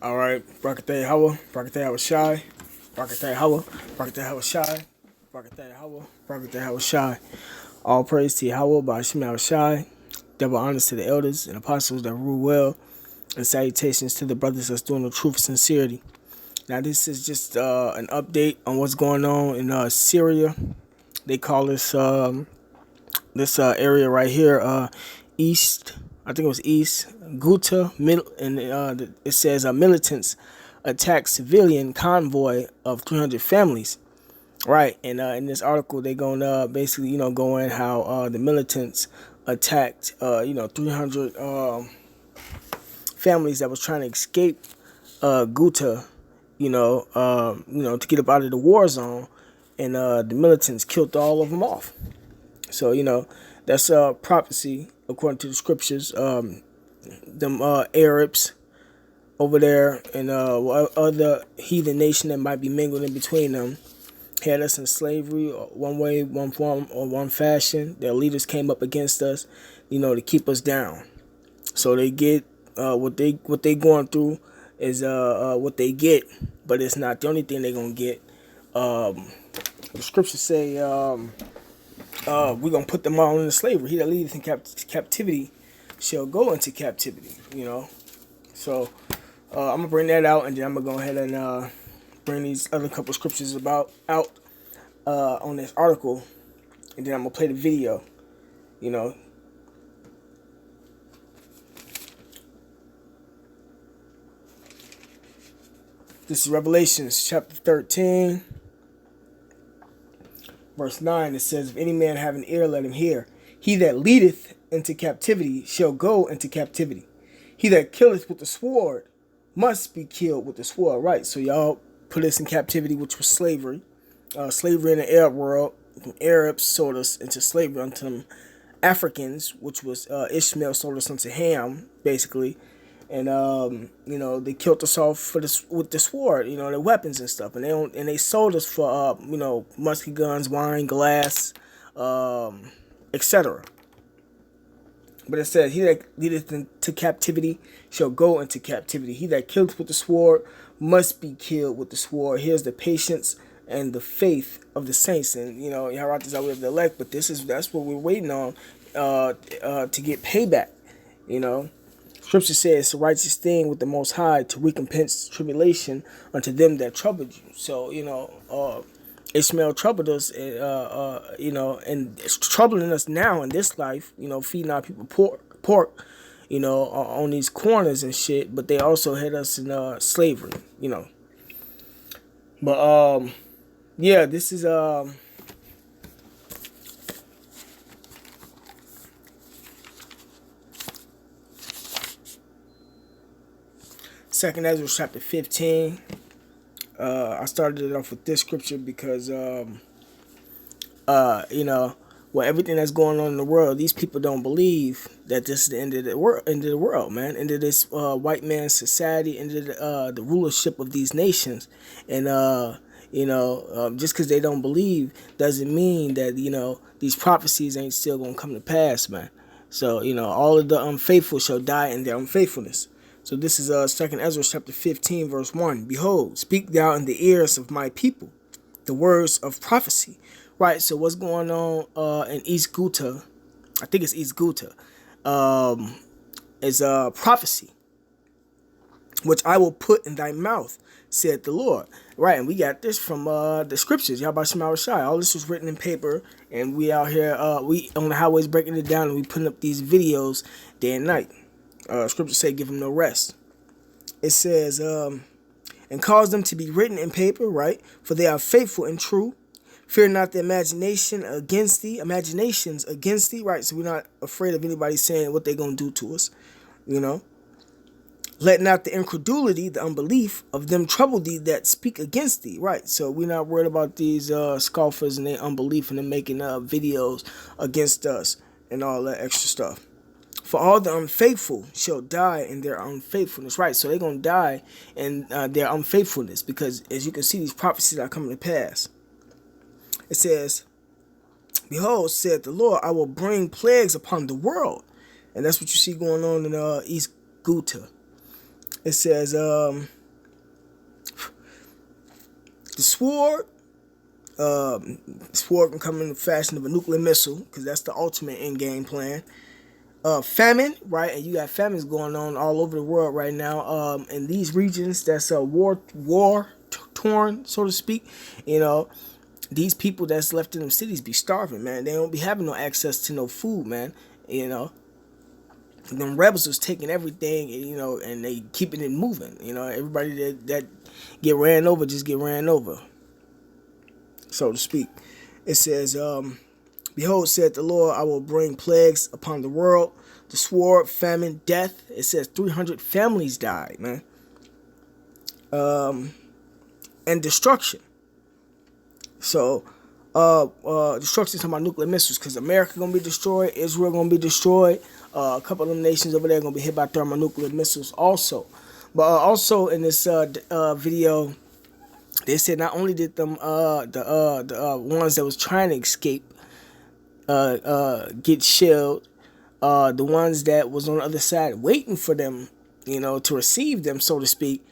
All right, Brakatay Hawa, Brakatay Hawa Shy, Brakatay Hawa, Brakatay Hawa Shy, Brakatay Hawa, Brakatay Hawa Shy. All praise to Yahweh by Hashem Hawa Shy. Double honors to the elders and apostles that rule well, and salutations to the brothers that's doing the truth and sincerity. Now, this is just an update on what's going on in Syria. They call this area right here East. I think it was East Ghouta, and it says militants attack civilian convoy of 300 families. Right, and in this article, they gonna basically, go in how the militants attacked, 300 families that was trying to escape Ghouta, to get up out of the war zone, and the militants killed all of them off. So that's prophecy according to the scriptures. Them Arabs over there and other heathen nation that might be mingled in between them had us in slavery one way, one form, or one fashion. Their leaders came up against us, to keep us down. So they get what they going through is what they get, but it's not the only thing they're gonna get. The scriptures say we're gonna put them all into slavery. He that leadeth in captivity shall go into captivity. So I'm gonna bring that out, and then I'm gonna go ahead and bring these other couple scriptures out on this article, and then I'm gonna play the video. This is Revelations chapter 13, verse 9. It says, "If any man have an ear, let him hear. He that leadeth into captivity shall go into captivity. He that killeth with the sword must be killed with the sword." Right, so y'all put us in captivity, which was slavery. Slavery in the Arab world. Arabs sold us into slavery unto them Africans, which was Ishmael sold us unto Ham, basically. And they killed us off with the sword, their weapons and stuff. And they sold us for musket guns, wine, glass, etc. But it says, "He that leadeth into captivity shall go into captivity. He that killeth with the sword must be killed with the sword." Here's the patience and the faith of the saints. And Yahweh is out of the elect, but that's what we're waiting on to get payback. Scripture says it's a righteous thing with the Most High to recompense tribulation unto them that troubled you. So Ishmael troubled us, and it's troubling us now in this life. Feeding our people pork, on these corners and shit. But they also had us in slavery, But yeah, this is Second Ezra chapter 15. I started it off with this scripture because everything that's going on in the world, these people don't believe that this is the end of the world, man. End of this white man's society, end of the rulership of these nations. And just because they don't believe doesn't mean that these prophecies ain't still gonna come to pass, man. So all of the unfaithful shall die in their unfaithfulness. So this is 2nd Ezra chapter 15, verse 1. "Behold, speak thou in the ears of my people the words of prophecy." Right, so what's going on in East Ghouta, I think it's East Ghouta, is prophecy, "which I will put in thy mouth, said the Lord." Right, and we got this from the scriptures. Yahweh Shema Shai. All this was written in paper, and we out here, we on the highways breaking it down, and we putting up these videos day and night. Scripture say, "Give them no rest." It says, "and cause them to be written in paper," right? "For they are faithful and true. Fear not the imaginations against thee," right? So we're not afraid of anybody saying what they're going to do to us, "Let not the incredulity, the unbelief of them trouble thee that speak against thee," right? So we're not worried about these scoffers and their unbelief and them making videos against us and all that extra stuff. "For all the unfaithful shall die in their unfaithfulness," right? So they're going to die in their unfaithfulness because, as you can see, these prophecies are coming to pass. It says, "Behold, said the Lord, I will bring plagues upon the world." And that's what you see going on in East Ghouta. It says the sword can come in the fashion of a nuclear missile, because that's the ultimate end game plan. Famine, right? And you got famines going on all over the world right now. In these regions that's war torn, so to speak. You know, these people that's left in them cities be starving, man. They don't be having no access to no food, man. You know, them rebels was taking everything, and they keeping it moving. Everybody that get ran over just get ran over, so to speak. It says, behold, said the Lord, I will bring plagues upon the world, the sword, famine, death. It says 300 families died, man. And destruction. So, destruction talking about nuclear missiles, because America gonna be destroyed, Israel gonna be destroyed. A couple of them nations over there gonna be hit by thermonuclear missiles also. But also in this video, they said not only did them the ones that was trying to escape get shelled, the ones that was on the other side waiting for them, to receive them, so to speak,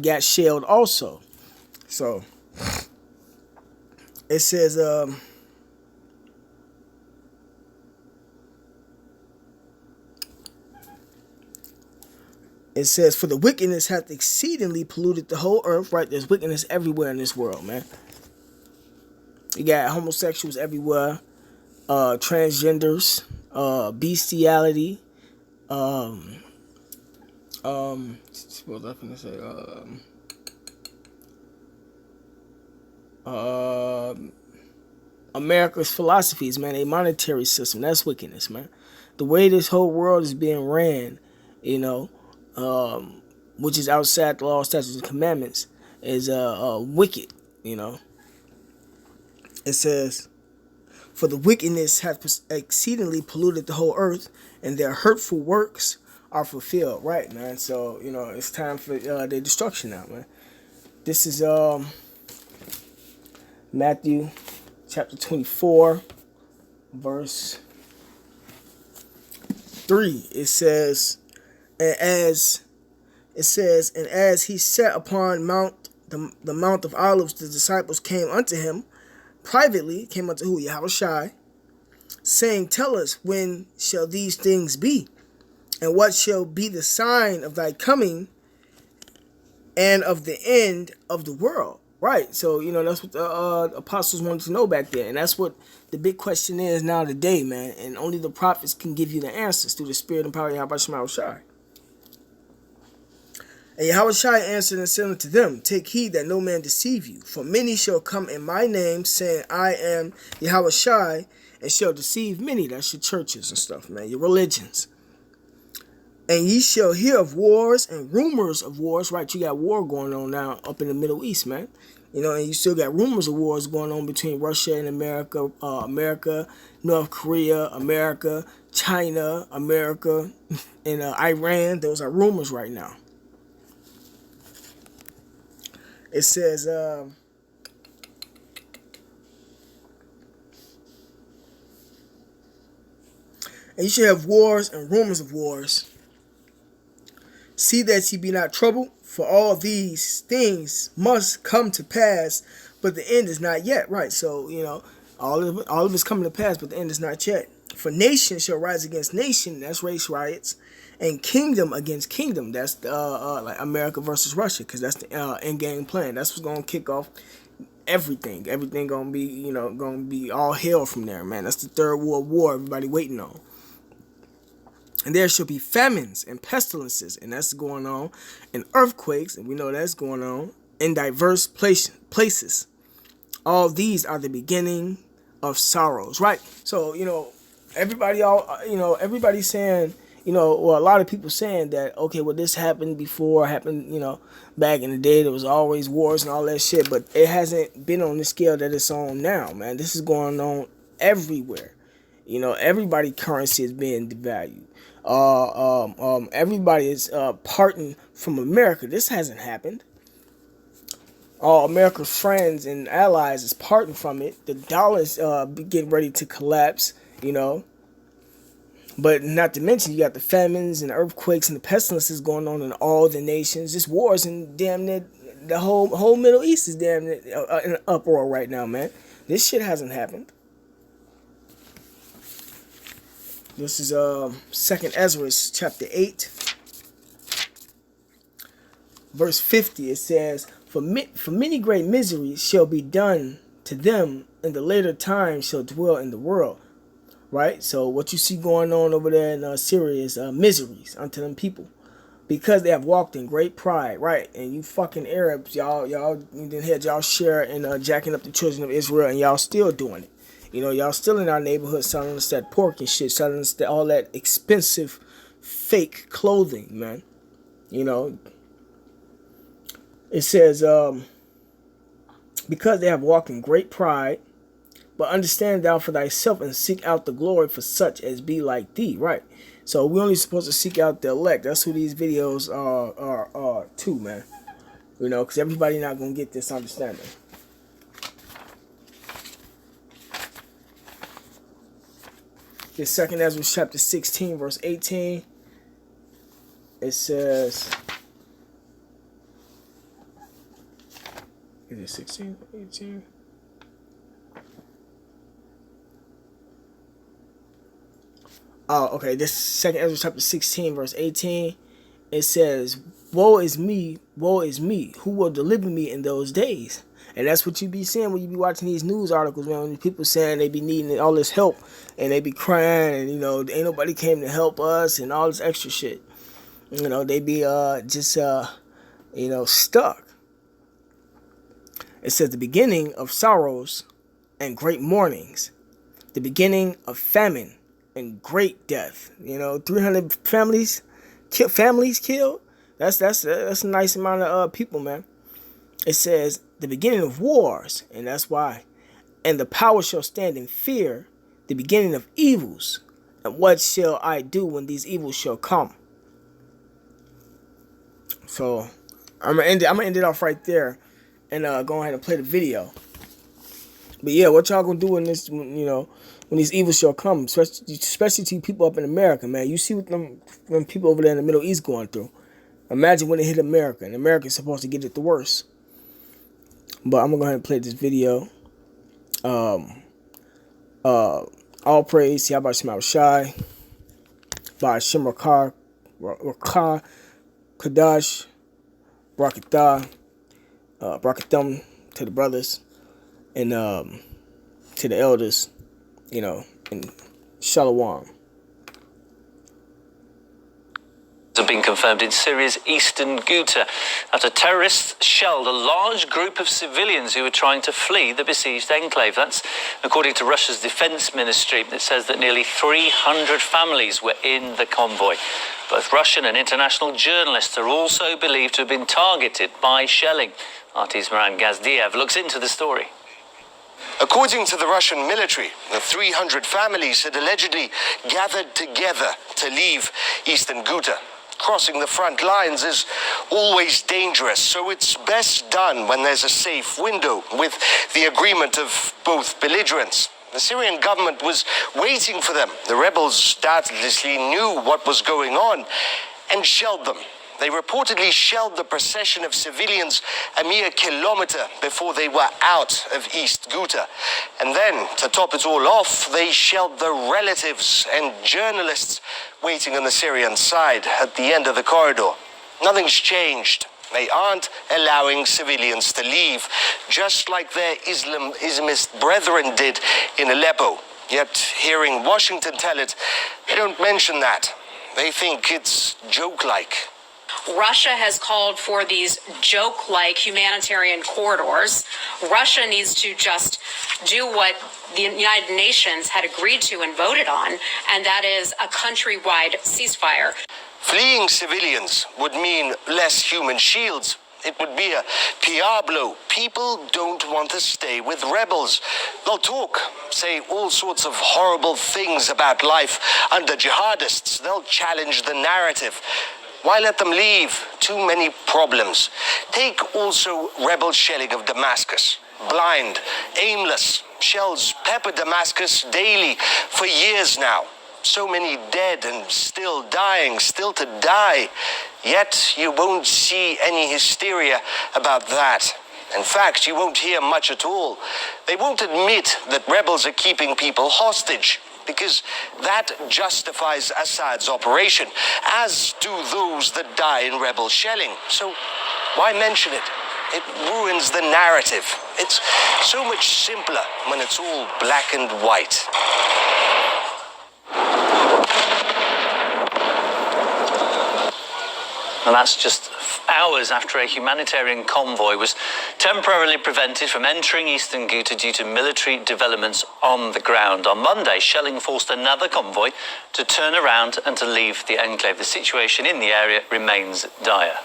got shelled also. So it says for the wickedness hath exceedingly polluted the whole earth. Right, there's wickedness everywhere in this world, man. You got homosexuals everywhere, transgenders, bestiality, what was I gonna say? America's philosophies, man, a monetary system, that's wickedness, man. The way this whole world is being ran, which is outside the law, statutes, and commandments, is wicked, It says, for the wickedness hath exceedingly polluted the whole earth, and their hurtful works are fulfilled. Right, man. So, it's time for their destruction now, man. This is Matthew chapter 24, verse 3. It says, and as he sat upon the Mount of Olives, the disciples came unto him privately, came unto who? Yahushai, saying, tell us, when shall these things be? And what shall be the sign of thy coming and of the end of the world? Right. So, that's what the apostles wanted to know back there. And that's what the big question is now today, man. And only the prophets can give you the answers through the spirit and power of Yahushai. And Yahushua answered and said unto them, take heed that no man deceive you. For many shall come in my name, saying, I am Yahushua, and shall deceive many. That's your churches and stuff, man, your religions. And ye shall hear of wars and rumors of wars. Right, you got war going on now up in the Middle East, man. And you still got rumors of wars going on between Russia and America, North Korea, America, China, America, and Iran. Those are rumors right now. It says, and you shall have wars and rumors of wars. See that ye be not troubled, for all these things must come to pass, but the end is not yet. Right, so, all of it's coming to pass, but the end is not yet. For nation shall rise against nation, that's race riots, and kingdom against kingdom, that's like America versus Russia, because that's the end game plan. That's what's gonna kick off everything. Everything gonna be all hell from there, man. That's the third world war everybody waiting on. And there shall be famines and pestilences, and that's going on, and earthquakes, and we know that's going on in diverse places. All these are the beginning of sorrows, right? So everybody's saying, a lot of people saying that, okay, well, this happened before, back in the day, there was always wars and all that shit, but it hasn't been on the scale that it's on now, man. This is going on everywhere. Everybody's currency is being devalued. Everybody is parting from America. This hasn't happened. All America's friends and allies is parting from it. The dollar's getting ready to collapse. But not to mention, you got the famines and the earthquakes and the pestilences going on in all the nations. This wars in damn near the whole Middle East is damn near in an uproar right now, man. This shit hasn't happened. This is Second Ezra chapter 8, verse 50. It says, For many great miseries shall be done to them in the later time shall dwell in the world. Right? So what you see going on over there in Syria is miseries unto them people. Because they have walked in great pride, right? And you fucking Arabs, y'all didn't had y'all share in jacking up the children of Israel, and y'all still doing it. You know, y'all still in our neighborhood selling us that pork and shit, selling us all that expensive fake clothing, man. You know, it says, because they have walked in great pride, but understand thou for thyself and seek out the glory for such as be like thee, right? So we're only supposed to seek out the elect. That's who these videos are too, man. You know, because everybody not going to get this understanding. This Second Ezra chapter 16, verse 18. It says, is it 16 or 18? Oh, okay. This Second Ezra chapter 16, verse 18. It says, woe is me, who will deliver me in those days? And that's what you be seeing when you be watching these news articles, man. When people saying they be needing all this help and they be crying and, you know, ain't nobody came to help us and all this extra shit. You know, they be just stuck. It says the beginning of sorrows and great mournings, the beginning of famine and great death. You know, 300 families killed. That's a nice amount of people, man. It says the beginning of wars, and that's why. And the power shall stand in fear, the beginning of evils. And what shall I do when these evils shall come? So I'm gonna end it off right there, and go ahead and play the video. But yeah, what y'all gonna do when this, you know, when these evils shall come, especially to people up in America, man. You see what them people over there in the Middle East going through. Imagine when it hit America, and America's supposed to get it the worst. But I'm gonna go ahead and play this video. All praise to Yahweh Shema Shai, by Shem Rakah, Kadash, Brakatah, Brakathum to the brothers, and to the elders, you know, and Shalom. Have been confirmed in Syria's eastern Ghouta after terrorists shelled a large group of civilians who were trying to flee the besieged enclave. That's according to Russia's defense ministry. It says that nearly 300 families were in the convoy. Both Russian and international journalists are also believed to have been targeted by shelling. RT's Maran Gazdiev looks into the story. According to the Russian military, the 300 families had allegedly gathered together to leave eastern Ghouta. Crossing the front lines is always dangerous, so it's best done when there's a safe window with the agreement of both belligerents. The Syrian government was waiting for them. The rebels doubtlessly knew what was going on and shelled them. They reportedly shelled the procession of civilians a mere kilometer before they were out of East Ghouta. And then, to top it all off, they shelled the relatives and journalists waiting on the Syrian side at the end of the corridor. Nothing's changed. They aren't allowing civilians to leave, just like their Islamist brethren did in Aleppo. Yet, hearing Washington tell it, they don't mention that. They think it's joke-like. Russia has called for these joke-like humanitarian corridors. Russia needs to just do what the United Nations had agreed to and voted on, and that is a countrywide ceasefire. Fleeing civilians would mean less human shields. It would be a PR blow. People don't want to stay with rebels. They'll talk, say all sorts of horrible things about life under jihadists. They'll challenge the narrative. Why let them leave? Too many problems. Take also rebel shelling of Damascus. Blind, aimless. Shells pepper Damascus daily for years now. So many dead and still dying, still to die. Yet you won't see any hysteria about that. In fact, you won't hear much at all. They won't admit that rebels are keeping people hostage, because that justifies Assad's operation, as do those that die in rebel shelling. So why mention it? It ruins the narrative. It's so much simpler when it's all black and white. And that's just hours after a humanitarian convoy was temporarily prevented from entering eastern Ghouta due to military developments on the ground. On Monday, shelling forced another convoy to turn around and to leave the enclave. The situation in the area remains dire.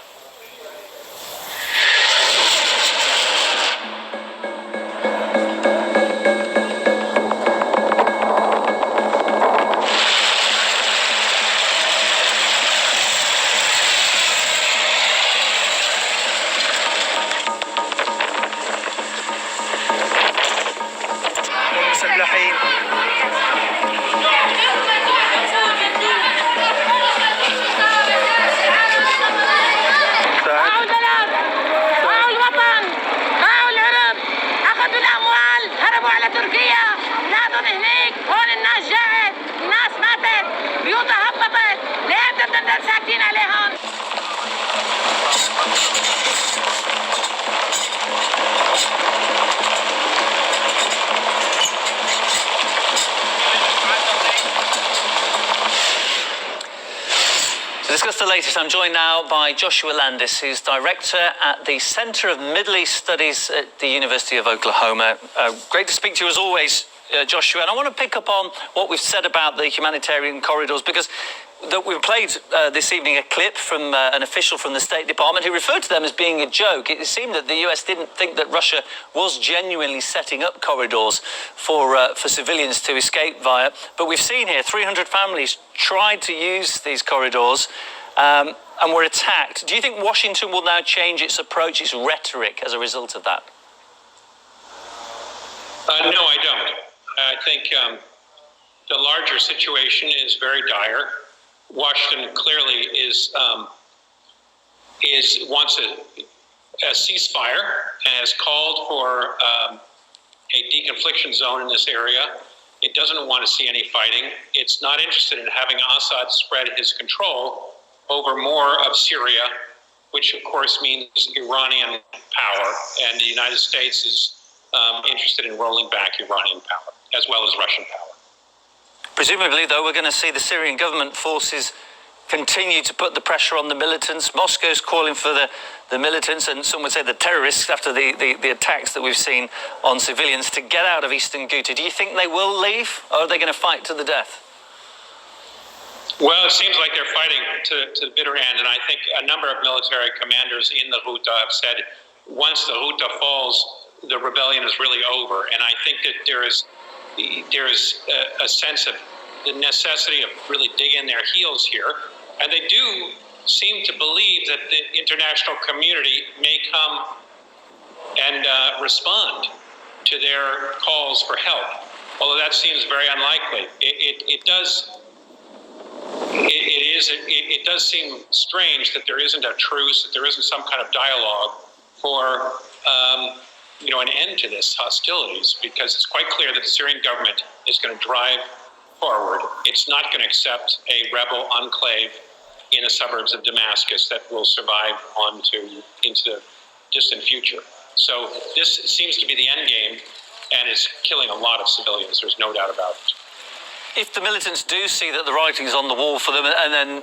To discuss the latest, I'm joined now by Joshua Landis, who's director at the Center of Middle East Studies at the University of Oklahoma. Great to speak to you as always, Joshua. And I want to pick up on what we've said about the humanitarian corridors, because we played this evening a clip from an official from the State Department who referred to them as being a joke. It seemed that the US didn't think that Russia was genuinely setting up corridors for civilians to escape via. But we've seen here 300 families tried to use these corridors and were attacked. Do you think Washington will now change its approach, its rhetoric as a result of that? No, I don't. I think the larger situation is very dire. Washington clearly wants a ceasefire and has called for a deconfliction zone in this area. It doesn't want to see any fighting. It's not interested in having Assad spread his control over more of Syria, which of course means Iranian power. And the United States is interested in rolling back Iranian power, as well as Russian power. Presumably, though, we're going to see the Syrian government forces continue to put the pressure on the militants. Moscow's calling for the militants, and some would say the terrorists, after the attacks that we've seen on civilians, to get out of eastern Ghouta. Do you think they will leave, or are they going to fight to the death? Well, it seems like they're fighting to the bitter end, and I think a number of military commanders in the Ghouta have said once the Ghouta falls, the rebellion is really over. And I think that there is a sense of the necessity of really digging their heels here. And they do seem to believe that the international community may come and respond to their calls for help, although that seems very unlikely. It does seem strange that there isn't a truce, that there isn't some kind of dialogue for an end to this hostilities, because it's quite clear that the Syrian government is going to drive forward. It's not going to accept a rebel enclave in the suburbs of Damascus that will survive into the distant future. So this seems to be the end game, and is killing a lot of civilians. There's no doubt about it. If the militants do see that the writing's on the wall for them and then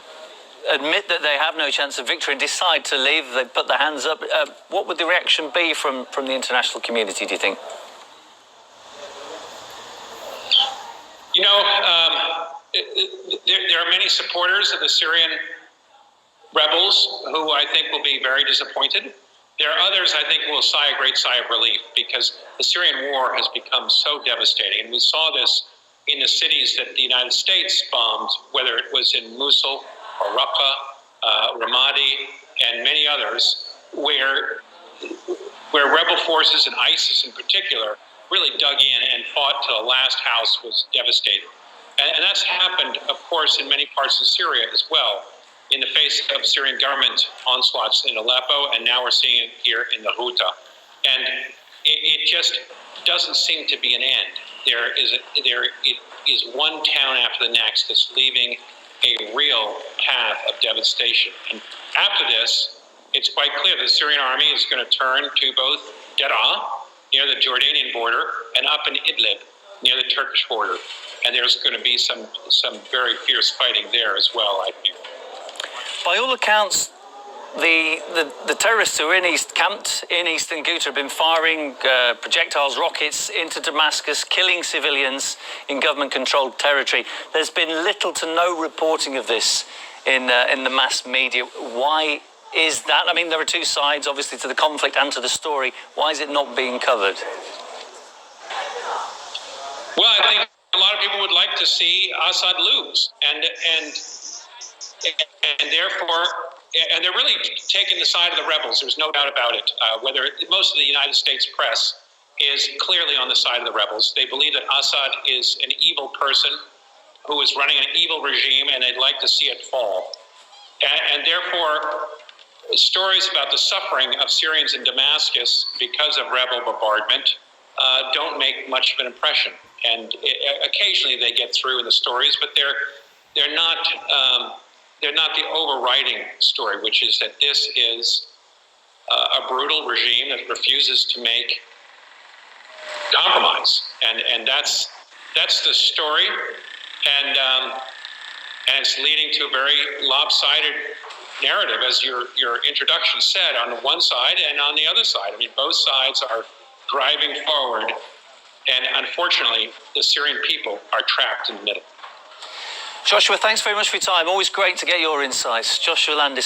admit that they have no chance of victory and decide to leave, they put their hands up, what would the reaction be from the international community, do you think? There are many supporters of the Syrian rebels who I think will be very disappointed. There are others I think will sigh a great sigh of relief, because the Syrian war has become so devastating. And we saw this in the cities that the United States bombed, whether it was in Mosul or Raqqa, Ramadi, and many others, where rebel forces and ISIS in particular really dug in and fought till the last house was devastated. And that's happened, of course, in many parts of Syria as well, in the face of Syrian government onslaughts in Aleppo, and now we're seeing it here in the Ghouta. And it just doesn't seem to be an end. There is one town after the next that's leaving a real path of devastation. And after this, it's quite clear the Syrian army is going to turn to both Deraa, near the Jordanian border, and up in Idlib, near the Turkish border. And there's going to be some very fierce fighting there as well, I think. By all accounts, the terrorists who are camped in eastern Ghouta have been firing projectiles, rockets into Damascus, killing civilians in government-controlled territory. There's been little to no reporting of this in the mass media. Why is that? I mean, there are two sides, obviously, to the conflict and to the story. Why is it not being covered? Well, I think a lot of people would like to see Assad lose, and therefore, and they're really taking the side of the rebels. There's no doubt about it. Whether most of the United States press is clearly on the side of the rebels. They believe that Assad is an evil person who is running an evil regime, and they'd like to see it fall. And therefore, stories about the suffering of Syrians in Damascus because of rebel bombardment don't make much of an impression. And occasionally they get through in the stories, but they're not the overriding story, which is that this is a brutal regime that refuses to make compromise, and that's the story, and it's leading to a very lopsided narrative, as your introduction said, on the one side and on the other side. I mean, both sides are driving forward, and unfortunately, the Syrian people are trapped in the middle. Joshua, thanks very much for your time. Always great to get your insights. Joshua Landis.